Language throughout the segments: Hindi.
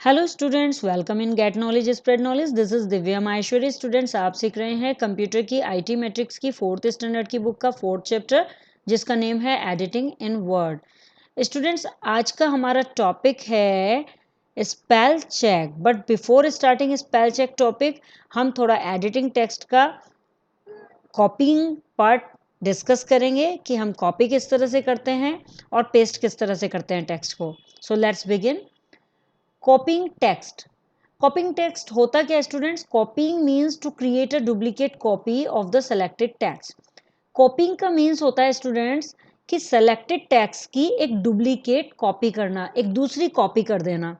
Hello students, welcome in get knowledge spread knowledge. This is Divya Maheshwari. Students, आप सीख रहे हैं कंप्यूटर की आईटी मैट्रिक्स की 4th स्टैंडर्ड की बुक का 4th चैप्टर, जिसका नेम है एडिटिंग इन वर्ड। स्टूडेंट्स, आज का हमारा टॉपिक है spell check. But before starting spell check topic, हम थोड़ा एडिटिंग टेक्स्ट का कॉपिंग पार्ट डिस्कस करेंगे कि हम कॉपी किस तरह से करते हैं और पेस्ट किस तरह से करते हैं टेक्स्ट को। So let's begin. Copying text. Copying text होता क्या students? Copying means to create a duplicate copy of the selected text. Copying का मीन्स होता है स्टूडेंट्स कि सेलेक्टेड टेक्स्ट की एक डुप्लीकेट कॉपी करना, एक दूसरी कॉपी कर देना।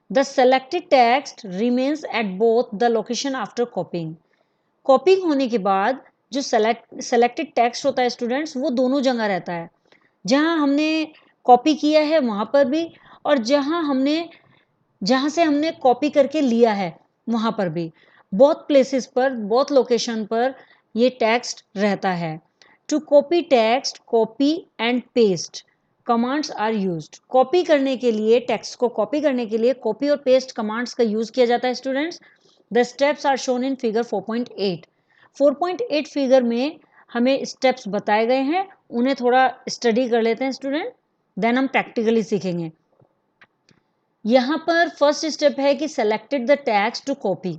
The selected text remains at both the location after कॉपिंग। कॉपिंग होने के बाद जो सेलेक्टेड टेक्स्ट होता है स्टूडेंट्स, वो दोनों जगह रहता है। जहां हमने कॉपी किया है वहां पर भी, और जहां से हमने कॉपी करके लिया है वहां पर भी। बहुत प्लेसेस पर, बहुत लोकेशन पर ये टेक्स्ट रहता है। To copy text, copy and paste commands are used. Copy करने के लिए, टेक्स्ट को कॉपी करने के लिए कॉपी और पेस्ट कमांड्स का यूज किया जाता है students. The steps are shown in figure 4.8। 4.8 figure में हमें स्टेप्स बताए गए हैं, उन्हें थोड़ा स्टडी कर लेते हैं स्टूडेंट, देन हम प्रैक्टिकली सीखेंगे। यहाँ पर फर्स्ट स्टेप है कि selected the text to copy.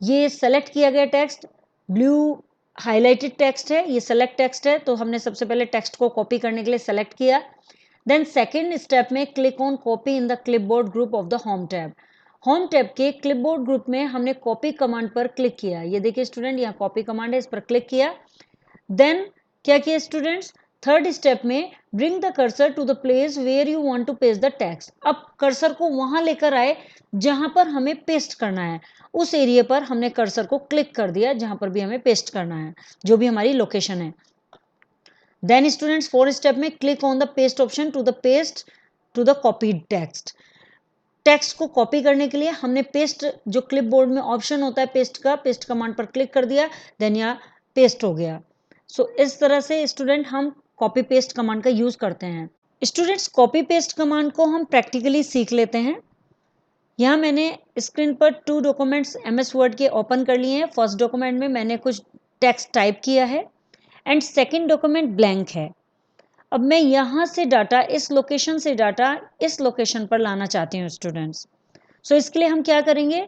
ये सेलेक्ट किया गया टेक्स्ट ब्लू हाईलाइटेड टेक्स्ट है, ये सेलेक्ट टेक्स्ट है, तो हमने सबसे पहले टेक्स्ट को कॉपी करने के लिए सेलेक्ट किया। देन सेकेंड स्टेप में click on copy in the clipboard group of the home tab. Home tab के क्लिपबोर्ड ग्रुप में हमने कॉपी कमांड पर क्लिक किया। ये देखिए स्टूडेंट, यहाँ कॉपी कमांड है, इस पर क्लिक किया। देन क्या किया स्टूडेंट्स? थर्ड स्टेप में bring the cursor to the place where you want to paste the text. अब कर्सर को वहां लेकर आए जहां पर हमें पेस्ट करना है। उस एरिया पर हमने कर्सर को क्लिक कर दिया जहां पर भी हमें पेस्ट करना है, जो भी हमारी लोकेशन है। देन स्टूडेंट्स, फोर्थ स्टेप में click on the paste option to the paste to the copied text. Text को कॉपी करने के लिए हमने पेस्ट, जो क्लिपबोर्ड में ऑप्शन होता है पेस्ट का, पेस्ट कमांड पर क्लिक कर दिया, देन यहाँ पेस्ट हो गया। सो इस तरह से स्टूडेंट हम कॉपी पेस्ट कमांड का यूज करते हैं। स्टूडेंट्स, कॉपी पेस्ट कमांड को हम प्रैक्टिकली सीख लेते हैं। यहाँ मैंने स्क्रीन पर 2 डॉक्यूमेंट्स MS वर्ड के ओपन कर लिए हैं। फर्स्ट डॉक्यूमेंट में मैंने कुछ टेक्स्ट टाइप किया है एंड सेकेंड डॉक्यूमेंट ब्लैंक है। अब मैं यहाँ से डाटा, इस लोकेशन से डाटा इस लोकेशन पर लाना चाहती हूँ स्टूडेंट्स। सो इसके लिए हम क्या करेंगे?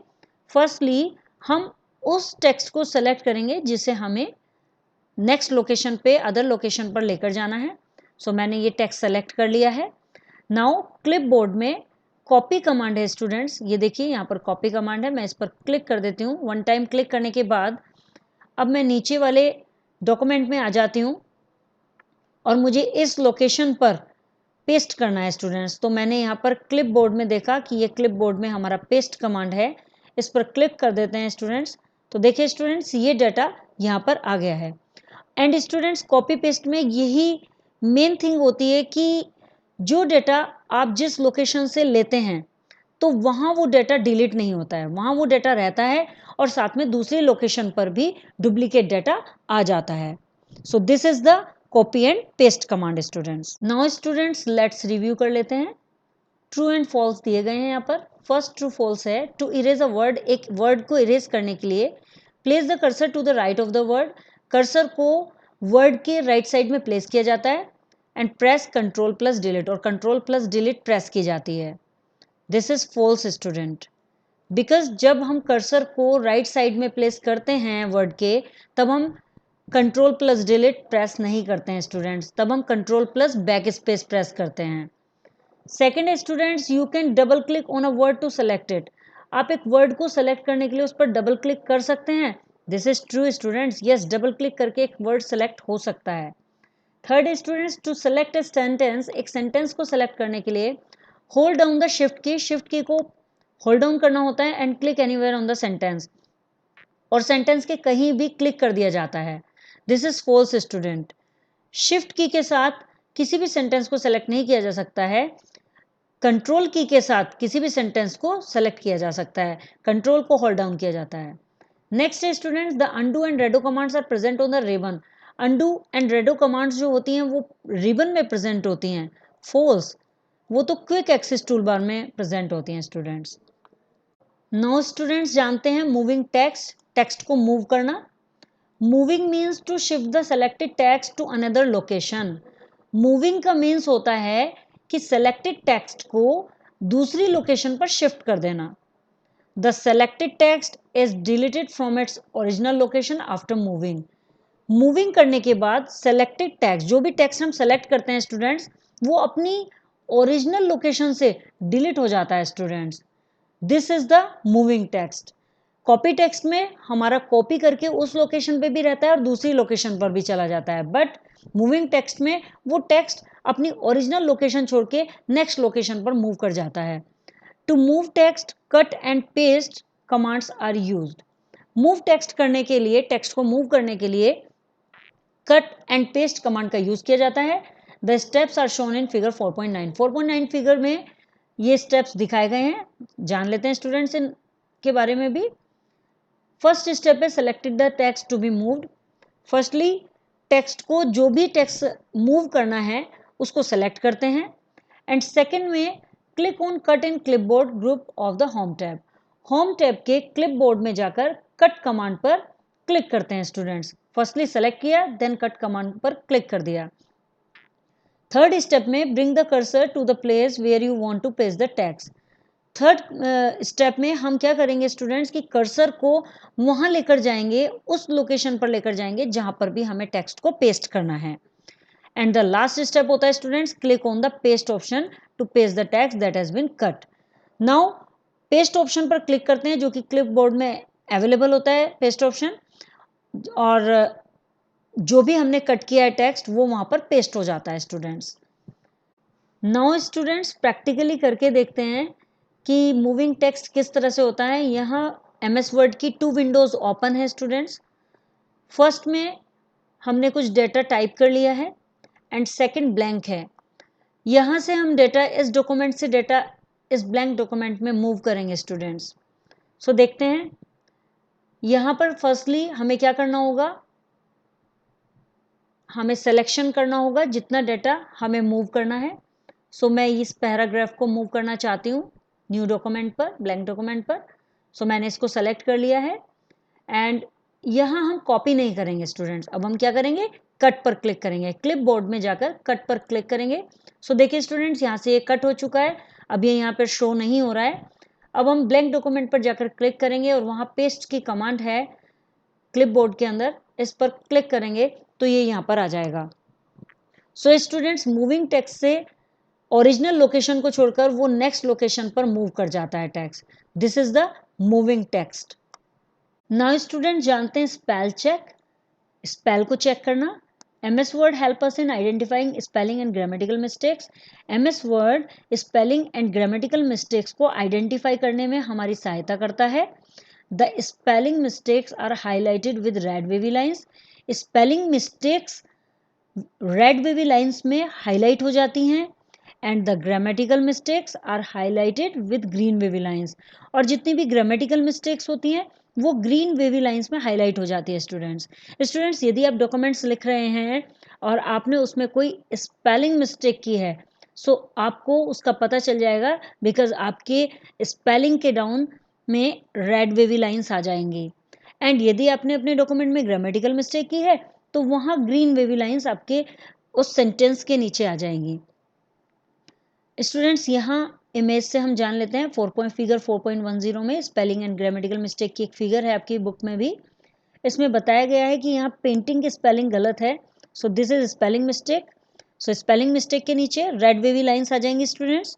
फर्स्टली हम उस टेक्स्ट को सेलेक्ट करेंगे जिसे हमें नेक्स्ट लोकेशन पे, अदर लोकेशन पर लेकर जाना है। सो मैंने ये टेक्स्ट सेलेक्ट कर लिया है। नाउ क्लिपबोर्ड में कॉपी कमांड है स्टूडेंट्स, ये देखिए यहाँ पर कॉपी कमांड है, मैं इस पर क्लिक कर देती हूँ। वन टाइम क्लिक करने के बाद अब मैं नीचे वाले डॉक्यूमेंट में आ जाती हूँ और मुझे इस लोकेशन पर पेस्ट करना है स्टूडेंट्स। तो मैंने यहाँ पर क्लिपबोर्ड में देखा कि ये क्लिपबोर्ड में हमारा पेस्ट कमांड है, इस पर क्लिक कर देते हैं स्टूडेंट्स। तो देखिए स्टूडेंट्स, ये डाटा यहाँ पर आ गया है। एंड स्टूडेंट्स, कॉपी पेस्ट में यही मेन थिंग होती है कि जो डाटा आप जिस लोकेशन से लेते हैं तो वहाँ वो डाटा डिलीट नहीं होता है, वहाँ वो डाटा रहता है और साथ में दूसरी लोकेशन पर भी डुप्लीकेट डाटा आ जाता है। So this is the copy and paste command students. Now students, let's review कर लेते हैं। ट्रू एंड फॉल्स दिए गए हैं यहाँ पर। फर्स्ट ट्रू फॉल्स है, टू इरेज अ वर्ड, एक वर्ड को इरेज करने के लिए place the cursor to the right of the word. Cursor को वर्ड के राइट साइड में प्लेस किया जाता है and press control plus delete, और कंट्रोल प्लस डिलीट प्रेस की जाती है। This is false student, because जब हम कर्सर को राइट साइड में प्लेस करते हैं वर्ड के, तब हम कंट्रोल प्लस डिलीट प्रेस नहीं करते हैं स्टूडेंट्स, तब हम control plus backspace press करते हैं। Second students, you can double click on a word to select it. आप एक वर्ड को सेलेक्ट करने के लिए उस पर डबल क्लिक कर सकते हैं। This is true students, yes, double click करके एक वर्ड सेलेक्ट हो सकता है। Third students, to select a sentence, एक सेंटेंस को सेलेक्ट करने के लिए hold down the shift key, shift key को होल्ड डाउन करना होता है and click anywhere on the sentence, और सेंटेंस के कहीं भी क्लिक कर दिया जाता है। This is false student. Shift key के साथ किसी भी सेंटेंस को सेलेक्ट नहीं किया जा सकता है, कंट्रोल की के साथ किसी भी सेंटेंस को सेलेक्ट किया जा सकता है, कंट्रोल को होल्ड डाउन किया जाता है। नेक्स्ट है students, the undo and redo commands are present on the ribbon. Undo and redo commands जो होती हैं वो रिबन में प्रेजेंट होती हैं। फॉल्स, वो तो क्विक एक्सेस टूल बार में प्रेजेंट होती हैं स्टूडेंट्स। नाउ स्टूडेंट्स जानते हैं मूविंग टेक्स्ट को मूव करना। Moving means to shift the selected text to another location. Moving का मीन्स होता है कि सेलेक्टेड टेक्स्ट को दूसरी लोकेशन पर शिफ्ट कर देना। The selected text is deleted from its original location after moving. Moving करने के बाद सेलेक्टेड टेक्स्ट, जो भी टेक्स्ट हम सेलेक्ट करते हैं स्टूडेंट्स, वो अपनी ओरिजिनल लोकेशन से डिलीट हो जाता है students. This is the moving text. Copy text में हमारा कॉपी करके उस लोकेशन पे भी रहता है और दूसरी लोकेशन पर भी चला जाता है, बट मूविंग टेक्स्ट में वो टेक्स्ट अपनी ओरिजिनल लोकेशन छोड़ के नेक्स्ट लोकेशन पर मूव कर जाता है। To move text, cut and paste commands are used. Move text करने के लिए, टेक्स्ट को मूव करने के लिए कट एंड पेस्ट कमांड का यूज किया जाता है। The steps are shown in figure 4.9। 4.9 figure में ये स्टेप्स दिखाए गए हैं, जान लेते हैं स्टूडेंट्स इनके बारे में भी। फर्स्ट स्टेप है selected the text to be moved. Firstly text को, जो भी टेक्स्ट मूव करना है उसको सेलेक्ट करते हैं। एंड सेकेंड में click on cut in clipboard group of the home tab. Home tab के क्लिपबोर्ड में जाकर कट कमांड पर क्लिक करते हैं स्टूडेंट्स। फर्स्टली सेलेक्ट किया, देन कट कमांड पर क्लिक कर दिया। थर्ड स्टेप में bring the cursor to the place where you want to paste the text. Third step में हम क्या करेंगे स्टूडेंट्स कि कर्सर को वहां लेकर जाएंगे, उस लोकेशन पर लेकर जाएंगे जहां पर भी हमें टेक्स्ट को पेस्ट करना है। एंड द लास्ट स्टेप होता है students click on the paste option to paste the text that has been cut. Now paste option पर क्लिक करते हैं, जो कि क्लिपबोर्ड में अवेलेबल होता है पेस्ट ऑप्शन, और जो भी हमने कट किया है टेक्स्ट वो वहां पर पेस्ट हो जाता है स्टूडेंट्स। नाउ स्टूडेंट्स प्रैक्टिकली करके देखते हैं कि मूविंग टेक्स्ट किस तरह से होता है। यहाँ MS वर्ड की 2 विंडोज ओपन है स्टूडेंट्स। फर्स्ट में हमने कुछ डेटा टाइप कर लिया है एंड सेकंड ब्लैंक है। यहाँ से हम डेटा इस डॉक्यूमेंट से डेटा इस ब्लैंक डॉक्यूमेंट में मूव करेंगे स्टूडेंट्स। सो देखते हैं यहाँ पर फर्स्टली हमें क्या करना होगा, हमें सिलेक्शन करना होगा जितना डेटा हमें मूव करना है। सो मैं इस पैराग्राफ को मूव करना चाहती हूँ न्यू डॉक्यूमेंट पर, ब्लैंक डॉक्यूमेंट पर। सो मैंने इसको सेलेक्ट कर लिया है एंड यहाँ हम कॉपी नहीं करेंगे स्टूडेंट्स। अब हम क्या करेंगे, कट पर क्लिक करेंगे। क्लिप बोर्ड में जाकर कट पर क्लिक करेंगे। सो देखिए स्टूडेंट्स यहाँ से ये कट हो चुका है, अब ये यहाँ पर शो नहीं हो रहा है। अब हम ब्लैंक डॉक्यूमेंट पर जाकर क्लिक करेंगे और वहाँ पेस्ट की कमांड है क्लिप बोर्ड के अंदर, इस पर क्लिक करेंगे तो ये यहाँ पर आ जाएगा। सो स्टूडेंट्स मूविंग टेक्स्ट से ओरिजिनल लोकेशन को छोड़कर वो नेक्स्ट लोकेशन पर मूव कर जाता है text. This is the moving text. Now student जानते हैं स्पेल चेक, स्पेल को चेक करना। MS Word help us in identifying spelling and grammatical mistakes. MS Word spelling and grammatical mistakes को आइडेंटिफाई करने में हमारी सहायता करता है। The spelling mistakes are highlighted with red wavy lines. Spelling mistakes red wavy lines में हाईलाइट हो जाती हैं and the grammatical mistakes are highlighted with green wavy lines. और जितनी भी ग्रामेटिकल मिस्टेक्स होती हैं वो ग्रीन वेवी लाइन्स में हाईलाइट हो जाती है स्टूडेंट्स। यदि आप डॉक्यूमेंट्स लिख रहे हैं और आपने उसमें कोई स्पेलिंग मिस्टेक की है, सो आपको उसका पता चल जाएगा, बिकॉज आपके स्पेलिंग के डाउन में रेड वेवी लाइन्स आ जाएंगी। एंड यदि आपने अपने डॉक्यूमेंट में ग्रामेटिकल मिस्टेक की है तो वहाँ ग्रीन वेवी लाइन्स आपके उस सेंटेंस के नीचे आ जाएंगी। स्टूडेंट्स यहाँ इमेज से हम जान लेते हैं फिगर 4.10 में स्पेलिंग एंड ग्रामेटिकल मिस्टेक की एक फिगर है आपकी बुक में भी। इसमें बताया गया है कि यहाँ पेंटिंग की स्पेलिंग गलत है। So this is spelling mistake. So spelling mistake के नीचे रेड वेवी लाइन्स आ जाएंगी students.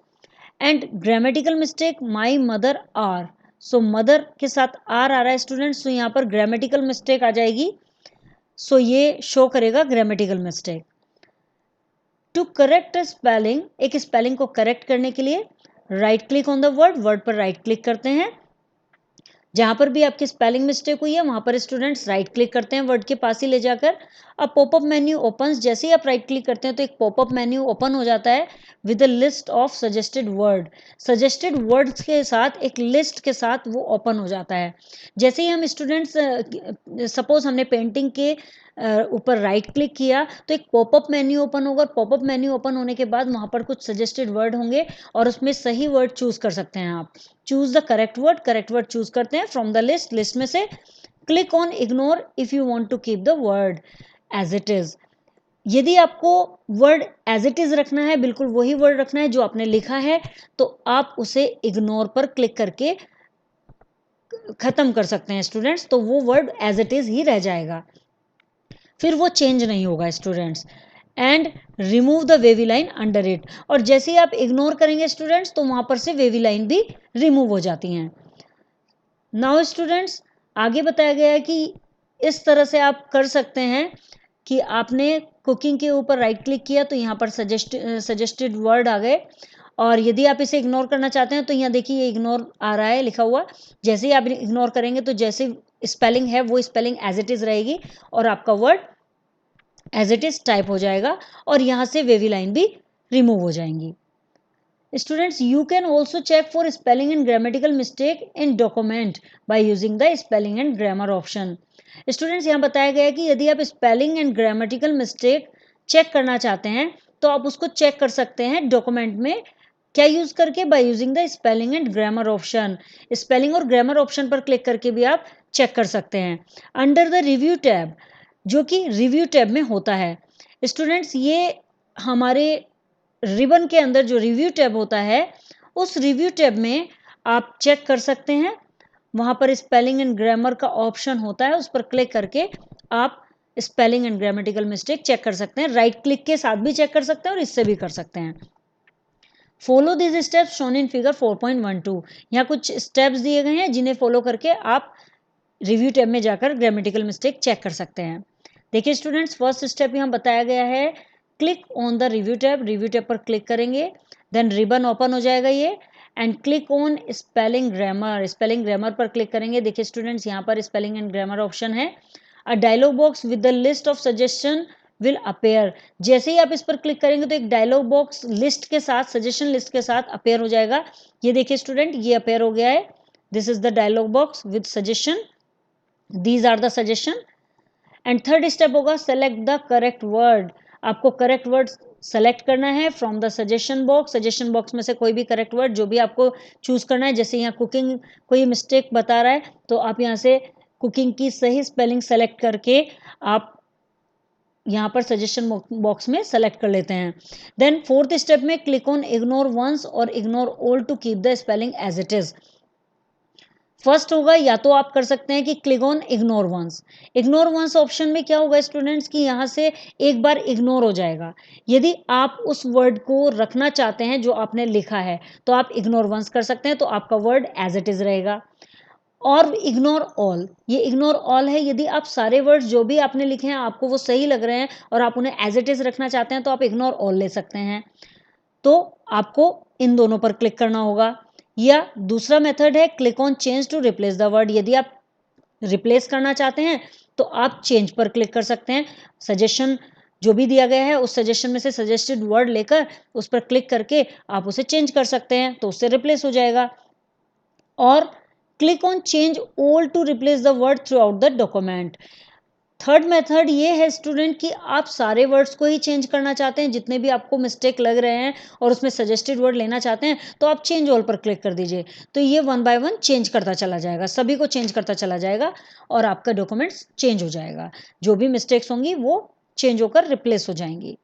And grammatical mistake my mother are. So mother के साथ आर आ रहा है स्टूडेंट्स, तो यहाँ पर ग्रामेटिकल मिस्टेक आ जाएगी। सो ये शो करेगा grammatical mistake. To correct spelling, एक स्पेलिंग को करेक्ट करने के लिए right click on the word पर राइट क्लिक करते हैं। जहां पर भी आपकी स्पेलिंग मिस्टेक हुई है वहां पर स्टूडेंट्स राइट क्लिक करते हैं वर्ड के पास ही ले जाकर। अब पॉपअप मेन्यू ओपन्स। जैसे ही आप राइट क्लिक करते हैं तो एक पॉपअप मेन्यू ओपन हो जाता है with a list of suggested word. Suggested words के साथ एक लिस्ट के साथ वो ओपन हो जाता है। जैसे ही हम स्टूडेंट्स, सपोज हमने पेंटिंग के ऊपर राइट क्लिक किया तो एक पॉपअप मेन्यू ओपन होगा, और पॉपअप मेन्यू ओपन होने के बाद वहाँ पर कुछ सजेस्टेड वर्ड होंगे और उसमें सही वर्ड चूज कर सकते हैं आप। Choose the correct word choose करते हैं फ्रॉम द लिस्ट में से click on ignore if you want to keep the word as it is. यदि आपको वर्ड एज इट इज रखना है, बिल्कुल वही वर्ड रखना है जो आपने लिखा है, तो आप उसे इग्नोर पर क्लिक करके खत्म कर सकते हैं स्टूडेंट्स, तो वो वर्ड एज इट इज ही रह जाएगा, फिर वो चेंज नहीं होगा students. And remove the wavy line under it, और जैसे ही आप इग्नोर करेंगे स्टूडेंट्स तो वहां पर से वेवी लाइन भी रिमूव हो जाती हैं। नाउ स्टूडेंट्स आगे बताया गया है कि इस तरह से आप कर सकते हैं कि आपने कुकिंग के ऊपर राइट क्लिक किया तो यहाँ पर सजेस्टेड वर्ड आ गए, और यदि आप इसे इग्नोर करना चाहते हैं तो यहाँ देखिए ये इग्नोर आ रहा है लिखा हुआ। जैसे ही आप इग्नोर करेंगे तो जैसे स्पेलिंग है वो स्पेलिंग एज इट इज रहेगी और आपका word as it is type हो जाएगा, और यहाँ से वेवी लाइन भी रिमूव हो जाएंगी। Students you can also check for spelling and grammatical mistake in document by using the spelling and grammar option. Students यहाँ बताया गया है कि यदि आप spelling and grammatical mistake check करना चाहते हैं तो आप उसको चेक कर सकते हैं डॉक्यूमेंट में, क्या यूज करके, bye using the spelling and grammar option. Spelling और ग्रामर ऑप्शन पर क्लिक करके भी आप चेक कर सकते हैं अंडर द रिव्यू टैब, जो कि रिव्यू टैब में होता है। स्टूडेंट्स ये हमारे रिबन के अंदर जो रिव्यू टैब होता है, उस रिव्यू टैब में आप चेक कर सकते हैं, वहां पर स्पेलिंग एंड ग्रामर का ऑप्शन होता है, उस पर क्लिक करके आप spelling and grammatical mistake check कर सकते हैं। राइट क्लिक के साथ भी चेक कर सकते हैं और इससे भी कर सकते हैं। Follow this steps shown in figure 4.12। यहाँ कुछ स्टेप्स दिए गए हैं जिन्हें फॉलो करके आप रिव्यू टैब में जाकर ग्रामेटिकल मिस्टेक चेक कर सकते हैं। देखिए स्टूडेंट्स फर्स्ट स्टेप यहाँ बताया गया है, click on the review tab पर क्लिक करेंगे, देन रिबन ओपन हो जाएगा ये, and click on spelling grammar पर क्लिक करेंगे। देखिए स्टूडेंट्स यहाँ पर स्पेलिंग एंड ग्रामर ऑप्शन है। A dialog box with the list of suggestion will appear. जैसे ही आप इस पर क्लिक करेंगे तो एक डायलॉग बॉक्स लिस्ट के साथ, सजेशन लिस्ट के साथ अपेयर हो जाएगा। ये देखिए स्टूडेंट ये अपेयर हो गया है, this is the dialog box with suggestion, these are the suggestion. And third step होगा सेलेक्ट द करेक्ट वर्ड। आपको करेक्ट वर्ड सेलेक्ट करना है फ्रॉम द सजेशन बॉक्स में से कोई भी करेक्ट वर्ड जो भी आपको चूज करना है। जैसे यहाँ कुकिंग कोई मिस्टेक बता रहा है तो आप यहाँ से कुकिंग की सही स्पेलिंग सेलेक्ट करके आप यहाँ पर सजेशन बॉक्स में सेलेक्ट कर लेते हैं। देन फोर्थ स्टेप में क्लिक ऑन इग्नोर वंस और ignore all to keep the spelling as it is. First होगा या तो आप कर सकते हैं कि click on ignore once option में क्या होगा स्टूडेंट्स कि यहाँ से एक बार इग्नोर हो जाएगा। यदि आप उस वर्ड को रखना चाहते हैं जो आपने लिखा है तो आप इग्नोर वंस कर सकते हैं, तो आपका वर्ड एज इट इज रहेगा। और इग्नोर ऑल, ये इग्नोर ऑल है, यदि आप सारे वर्ड्स जो भी आपने लिखे हैं आपको वो सही लग रहे हैं और आप उन्हें एज इट इज रखना चाहते हैं तो आप इग्नोर ऑल ले सकते हैं। तो आपको इन दोनों पर क्लिक करना होगा। या दूसरा मेथड है click on change to replace the word. यदि आप रिप्लेस करना चाहते हैं तो आप चेंज पर क्लिक कर सकते हैं। सजेशन जो भी दिया गया है उस सजेशन में से सजेस्टेड वर्ड लेकर उस पर क्लिक करके आप उसे चेंज कर सकते हैं तो उससे रिप्लेस हो जाएगा। और click on change all to replace the word throughout the document. Third method ये है स्टूडेंट कि आप सारे वर्ड्स को ही चेंज करना चाहते हैं, जितने भी आपको मिस्टेक लग रहे हैं और उसमें सजेस्टेड वर्ड लेना चाहते हैं तो आप चेंज ऑल पर क्लिक कर दीजिए, तो ये वन बाय वन चेंज करता चला जाएगा, सभी को चेंज करता चला जाएगा और आपका डॉक्यूमेंट्स चेंज हो जाएगा। जो भी मिस्टेक्स होंगी वो चेंज होकर रिप्लेस हो जाएंगी।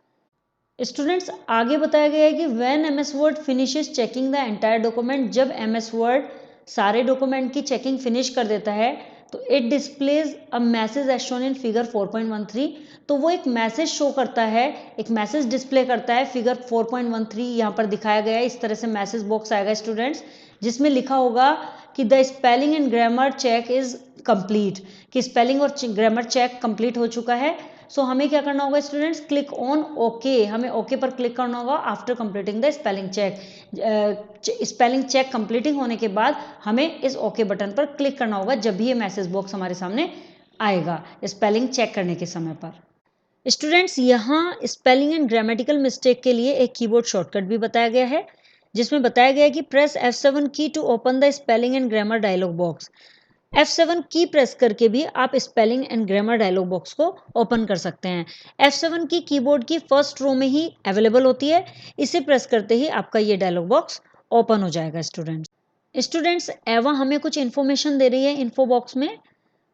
स्टूडेंट्स आगे बताया गया है कि when MS Word finishes checking the entire document, जब एमएस वर्ड सारे डॉक्यूमेंट की चेकिंग फिनिश कर देता है तो it displays a message as shown in figure 4.13। तो वो एक मैसेज शो करता है, एक मैसेज डिस्प्ले करता है। फिगर 4.13 यहाँ पर दिखाया गया है, इस तरह से मैसेज बॉक्स आएगा स्टूडेंट्स, जिसमें लिखा होगा कि the spelling and grammar check is complete, कि स्पेलिंग और ग्रामर चेक कंप्लीट हो चुका है। सो हमें क्या करना होगा स्टूडेंट्स, क्लिक ऑन ओके, हमें ओके पर क्लिक करना होगा after completing the spelling check. Spelling check completing होने के बाद हमें इस ओके बटन पर क्लिक करना होगा जब भी ये मैसेज बॉक्स हमारे सामने आएगा स्पेलिंग चेक करने के समय पर। स्टूडेंट्स यहाँ स्पेलिंग एंड ग्रामेटिकल मिस्टेक के लिए एक कीबोर्ड शॉर्टकट भी बताया गया है, जिसमें बताया गया है कि press F7 key to open the spelling and grammar dialog box. F7 key press करके भी आप spelling and grammar dialog box को ओपन कर सकते हैं। F7 की कीबोर्ड की फर्स्ट रो में ही अवेलेबल होती है, इसे प्रेस करते ही आपका ये डायलॉग बॉक्स ओपन हो जाएगा स्टूडेंट्स एवा हमें कुछ इन्फॉर्मेशन दे रही है इन्फो बॉक्स में।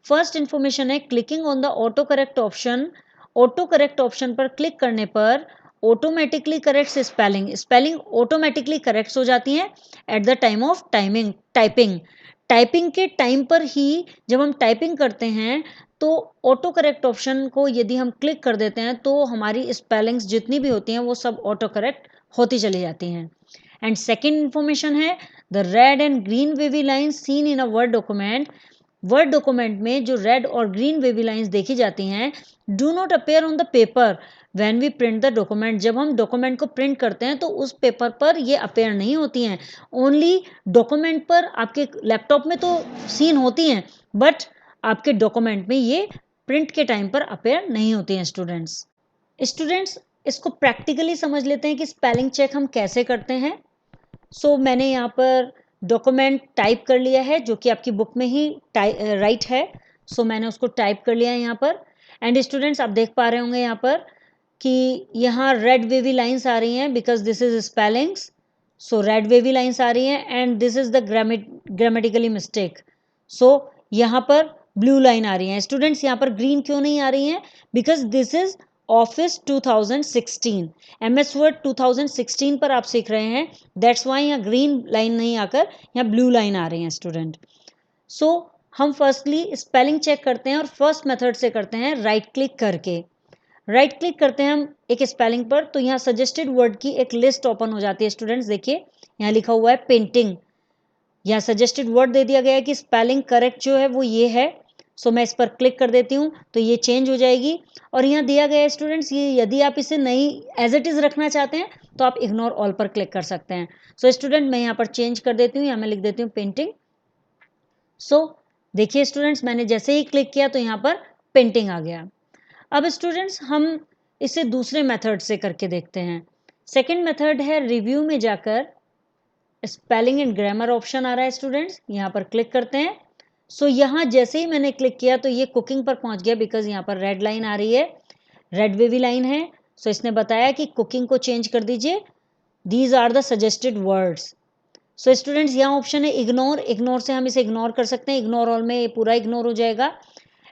फर्स्ट इन्फॉर्मेशन है clicking on the auto correct option पर क्लिक करने पर automatically corrects spelling automatically correct हो जाती हैं at the time of typing के टाइम पर ही जब हम टाइपिंग करते हैं तो ऑटो करेक्ट ऑप्शन को यदि हम क्लिक कर देते हैं तो हमारी स्पेलिंग्स जितनी भी होती हैं वो सब ऑटो करेक्ट होती चली जाती हैं। एंड सेकेंड इन्फॉर्मेशन है the red and green wavy line seen in a word document में जो रेड और ग्रीन वेवी लाइंस देखी जाती हैं do not appear on the paper when we print the document. जब हम डॉक्यूमेंट को प्रिंट करते हैं तो उस पेपर पर ये अपेयर नहीं होती हैं, ओनली डॉक्यूमेंट पर। आपके लैपटॉप में तो सीन होती हैं बट आपके डॉक्यूमेंट में ये प्रिंट के टाइम पर अपेयर नहीं होती हैं स्टूडेंट्स इसको प्रैक्टिकली समझ लेते हैं कि स्पेलिंग चेक हम कैसे करते हैं। सो मैंने यहाँ पर डॉक्यूमेंट टाइप कर लिया है जो कि आपकी बुक में ही राइट है। सो मैंने उसको टाइप कर लिया है यहाँ पर। एंड स्टूडेंट्स आप देख पा रहे होंगे यहाँ पर कि यहाँ रेड वेवी लाइंस आ रही हैं because this is spellings. So red wavy lines आ रही हैं and this is the grammatically mistake. So यहाँ पर ब्लू लाइन आ रही है स्टूडेंट्स। यहाँ पर ग्रीन क्यों नहीं आ रही है? Because this is office 2016 MS word 2016 पर आप सीख रहे हैं, दैट्स वाई यहाँ ग्रीन लाइन नहीं आकर यहाँ ब्लू लाइन आ रही है स्टूडेंट। सो हम फर्स्टली स्पेलिंग चेक करते हैं और फर्स्ट मेथड से करते हैं राइट क्लिक करके। राइट क्लिक करते हैं हम एक स्पेलिंग पर तो यहाँ सजेस्टेड वर्ड की एक लिस्ट ओपन हो जाती है स्टूडेंट्स। देखिए यहाँ लिखा हुआ है पेंटिंग, यहाँ सजेस्टेड वर्ड दे दिया गया है कि स्पेलिंग करेक्ट जो है वो ये है। सो मैं इस पर क्लिक कर देती हूँ तो ये चेंज हो जाएगी। और यहाँ दिया गया है स्टूडेंट्स ये यदि आप इसे नहीं एज इट इज़ रखना चाहते हैं तो आप इग्नोर ऑल पर क्लिक कर सकते हैं। सो स्टूडेंट मैं यहाँ पर चेंज कर देती हूँ, यहाँ मैं लिख देती हूँ पेंटिंग। सो देखिए स्टूडेंट्स मैंने जैसे ही क्लिक किया तो यहाँ पर पेंटिंग आ गया। अब स्टूडेंट्स हम इसे दूसरे मेथड से करके देखते हैं। सेकेंड मेथड है रिव्यू में जाकर स्पेलिंग एंड ग्रामर ऑप्शन आ रहा है स्टूडेंट्स, यहाँ पर क्लिक करते हैं। सो यहाँ जैसे ही मैंने क्लिक किया तो ये कुकिंग पर पहुंच गया बिकॉज यहाँ पर रेड लाइन आ रही है, रेड वेवी लाइन है। सो इसने बताया कि कुकिंग को चेंज कर दीजिए, these are the suggested words. So students यहाँ ऑप्शन है इग्नोर से हम इसे इग्नोर कर सकते हैं, इग्नोर ऑल में ये पूरा इग्नोर हो जाएगा।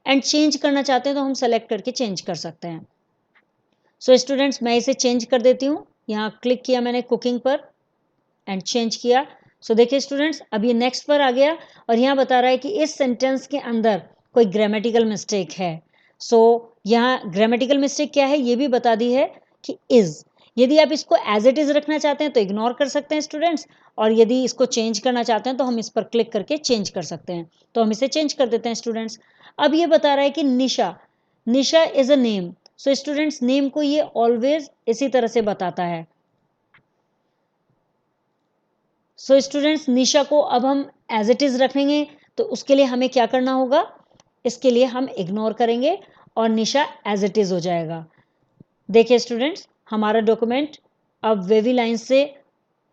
एंड चेंज करना चाहते हैं तो हम सेलेक्ट करके चेंज कर सकते हैं। सो स्टूडेंट्स मैं इसे चेंज कर देती हूँ, यहाँ क्लिक किया मैंने कुकिंग पर एंड चेंज किया। सो देखिए स्टूडेंट्स अब ये नेक्स्ट पर आ गया और यहाँ बता रहा है कि इस सेंटेंस के अंदर कोई ग्रामेटिकल मिस्टेक है। सो यहाँ ग्रामेटिकल मिस्टेक क्या है ये भी बता दी है कि इज। यदि आप इसको एज इट इज रखना चाहते हैं तो इग्नोर कर सकते हैं स्टूडेंट्स, और यदि इसको चेंज करना चाहते हैं तो हम इस पर क्लिक करके चेंज कर सकते हैं। तो हम इसे चेंज कर देते हैं स्टूडेंट्स। अब ये बता रहा है कि Nisha is a name. So students name को ये ऑलवेज इसी तरह से बताता है। सो स्टूडेंट्स निशा को अब हम एज इट इज रखेंगे तो उसके लिए हमें क्या करना होगा? इसके लिए हम इग्नोर करेंगे और निशा एज इट इज हो जाएगा। देखिए स्टूडेंट्स हमारा डॉक्यूमेंट अब वेवी लाइंस से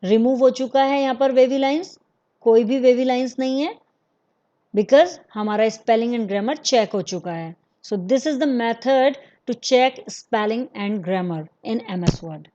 रिमूव हो चुका है। यहाँ पर वेवी लाइंस, कोई भी वेवी लाइंस नहीं है बिकॉज हमारा स्पेलिंग एंड ग्रामर चेक हो चुका है। So this is the method to check spelling and grammar in MS word.